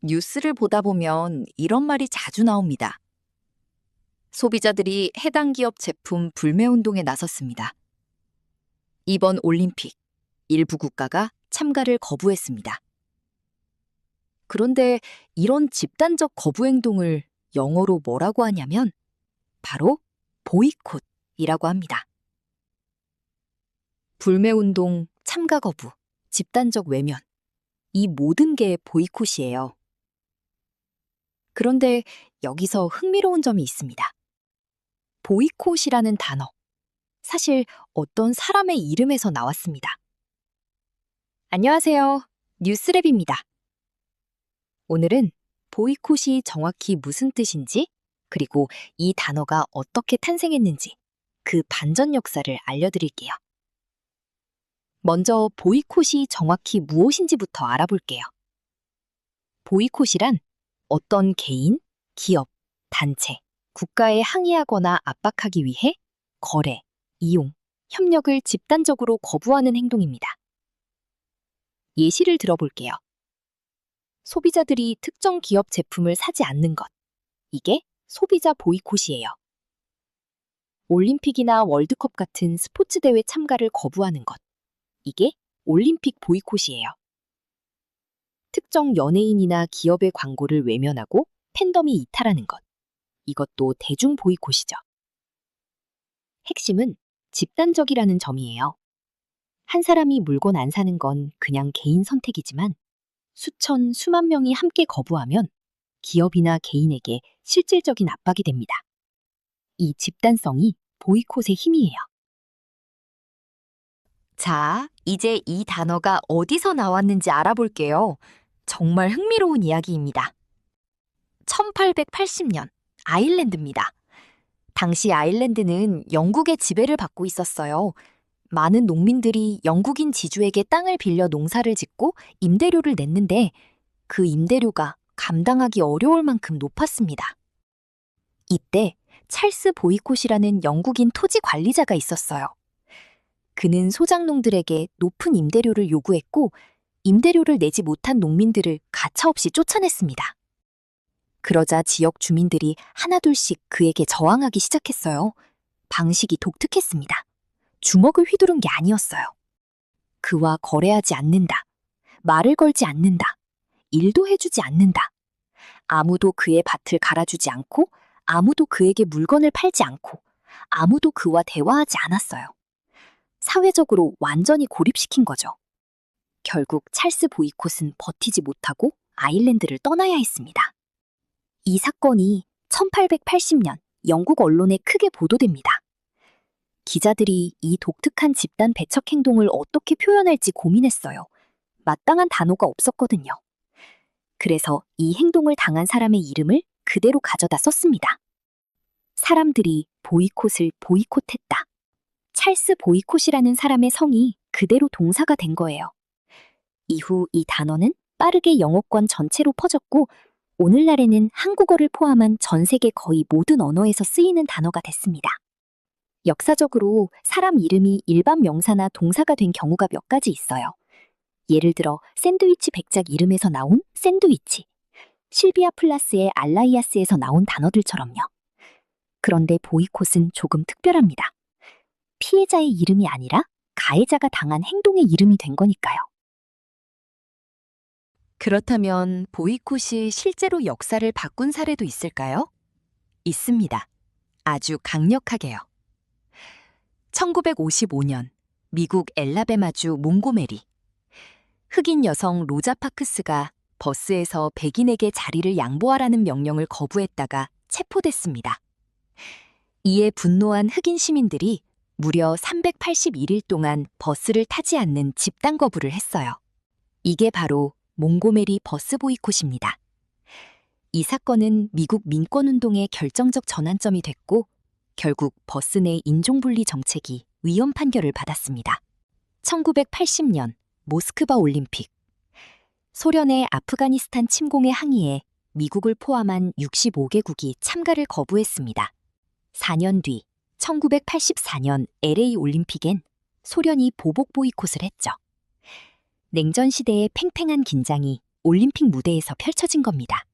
뉴스를 보다 보면 이런 말이 자주 나옵니다. 소비자들이 해당 기업 제품 불매 운동에 나섰습니다. 이번 올림픽, 일부 국가가 참가를 거부했습니다. 그런데 이런 집단적 거부 행동을 영어로 뭐라고 하냐면 바로 보이콧이라고 합니다. 불매 운동, 참가 거부, 집단적 외면, 이 모든 게 보이콧이에요. 그런데 여기서 흥미로운 점이 있습니다. 보이콧이라는 단어, 사실 어떤 사람의 이름에서 나왔습니다. 안녕하세요. 뉴스랩입니다. 오늘은 보이콧이 정확히 무슨 뜻인지, 그리고 이 단어가 어떻게 탄생했는지 그 반전 역사를 알려드릴게요. 먼저 보이콧이 정확히 무엇인지부터 알아볼게요. 보이콧이란 어떤 개인, 기업, 단체, 국가에 항의하거나 압박하기 위해 거래, 이용, 협력을 집단적으로 거부하는 행동입니다. 예시를 들어볼게요. 소비자들이 특정 기업 제품을 사지 않는 것. 이게 소비자 보이콧이에요. 올림픽이나 월드컵 같은 스포츠 대회 참가를 거부하는 것. 이게 올림픽 보이콧이에요. 특정 연예인이나 기업의 광고를 외면하고 팬덤이 이탈하는 것. 이것도 대중 보이콧이죠. 핵심은 집단적이라는 점이에요. 한 사람이 물건 안 사는 건 그냥 개인 선택이지만 수천, 수만 명이 함께 거부하면 기업이나 개인에게 실질적인 압박이 됩니다. 이 집단성이 보이콧의 힘이에요. 자, 이제 이 단어가 어디서 나왔는지 알아볼게요. 정말 흥미로운 이야기입니다. 1880년, 아일랜드입니다. 당시 아일랜드는 영국의 지배를 받고 있었어요. 많은 농민들이 영국인 지주에게 땅을 빌려 농사를 짓고 임대료를 냈는데 그 임대료가 감당하기 어려울 만큼 높았습니다. 이때 찰스 보이콧이라는 영국인 토지 관리자가 있었어요. 그는 소작농들에게 높은 임대료를 요구했고 임대료를 내지 못한 농민들을 가차없이 쫓아냈습니다. 그러자 지역 주민들이 하나둘씩 그에게 저항하기 시작했어요. 방식이 독특했습니다. 주먹을 휘두른 게 아니었어요. 그와 거래하지 않는다. 말을 걸지 않는다. 일도 해주지 않는다. 아무도 그의 밭을 갈아주지 않고 아무도 그에게 물건을 팔지 않고 아무도 그와 대화하지 않았어요. 사회적으로 완전히 고립시킨 거죠. 결국 찰스 보이콧은 버티지 못하고 아일랜드를 떠나야 했습니다. 이 사건이 1880년 영국 언론에 크게 보도됩니다. 기자들이 이 독특한 집단 배척 행동을 어떻게 표현할지 고민했어요. 마땅한 단어가 없었거든요. 그래서 이 행동을 당한 사람의 이름을 그대로 가져다 썼습니다. 사람들이 보이콧을 보이콧했다. 찰스 보이콧이라는 사람의 성이 그대로 동사가 된 거예요. 이후 이 단어는 빠르게 영어권 전체로 퍼졌고 오늘날에는 한국어를 포함한 전 세계 거의 모든 언어에서 쓰이는 단어가 됐습니다. 역사적으로 사람 이름이 일반 명사나 동사가 된 경우가 몇 가지 있어요. 예를 들어 샌드위치 백작 이름에서 나온 샌드위치, 실비아 플라스의 알라이아스에서 나온 단어들처럼요. 그런데 보이콧은 조금 특별합니다. 피해자의 이름이 아니라 가해자가 당한 행동의 이름이 된 거니까요. 그렇다면 보이콧이 실제로 역사를 바꾼 사례도 있을까요? 있습니다. 아주 강력하게요. 1955년 미국 엘라베마주 몽고메리. 흑인 여성 로자 파크스가 버스에서 백인에게 자리를 양보하라는 명령을 거부했다가 체포됐습니다. 이에 분노한 흑인 시민들이 무려 381일 동안 버스를 타지 않는 집단 거부를 했어요. 이게 바로 몽고메리 버스 보이콧입니다. 이 사건은 미국 민권운동의 결정적 전환점이 됐고 결국 버스 내 인종분리 정책이 위헌 판결을 받았습니다. 1980년 모스크바 올림픽. 소련의 아프가니스탄 침공에 항의해 미국을 포함한 65개국이 참가를 거부했습니다. 4년 뒤 1984년 LA 올림픽엔 소련이 보복 보이콧을 했죠. 냉전 시대의 팽팽한 긴장이 올림픽 무대에서 펼쳐진 겁니다.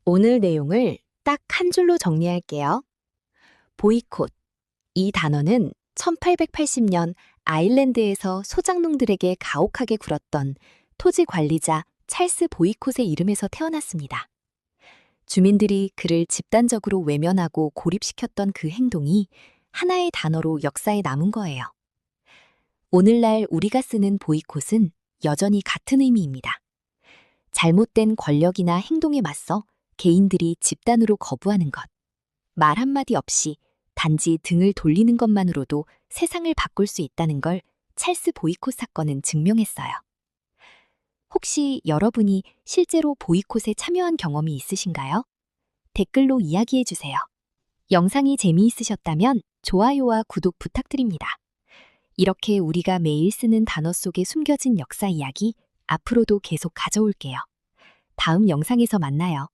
오늘 내용을 딱 한 줄로 정리할게요. 보이콧. 이 단어는 1880년 아일랜드에서 소작농들에게 가혹하게 굴었던 토지 관리자 찰스 보이콧의 이름에서 태어났습니다. 주민들이 그를 집단적으로 외면하고 고립시켰던 그 행동이 하나의 단어로 역사에 남은 거예요. 오늘날 우리가 쓰는 보이콧은 여전히 같은 의미입니다. 잘못된 권력이나 행동에 맞서 개인들이 집단으로 거부하는 것. 말 한마디 없이 단지 등을 돌리는 것만으로도 세상을 바꿀 수 있다는 걸 찰스 보이콧 사건은 증명했어요. 혹시 여러분이 실제로 보이콧에 참여한 경험이 있으신가요? 댓글로 이야기해 주세요. 영상이 재미있으셨다면 좋아요와 구독 부탁드립니다. 이렇게 우리가 매일 쓰는 단어 속에 숨겨진 역사 이야기 앞으로도 계속 가져올게요. 다음 영상에서 만나요.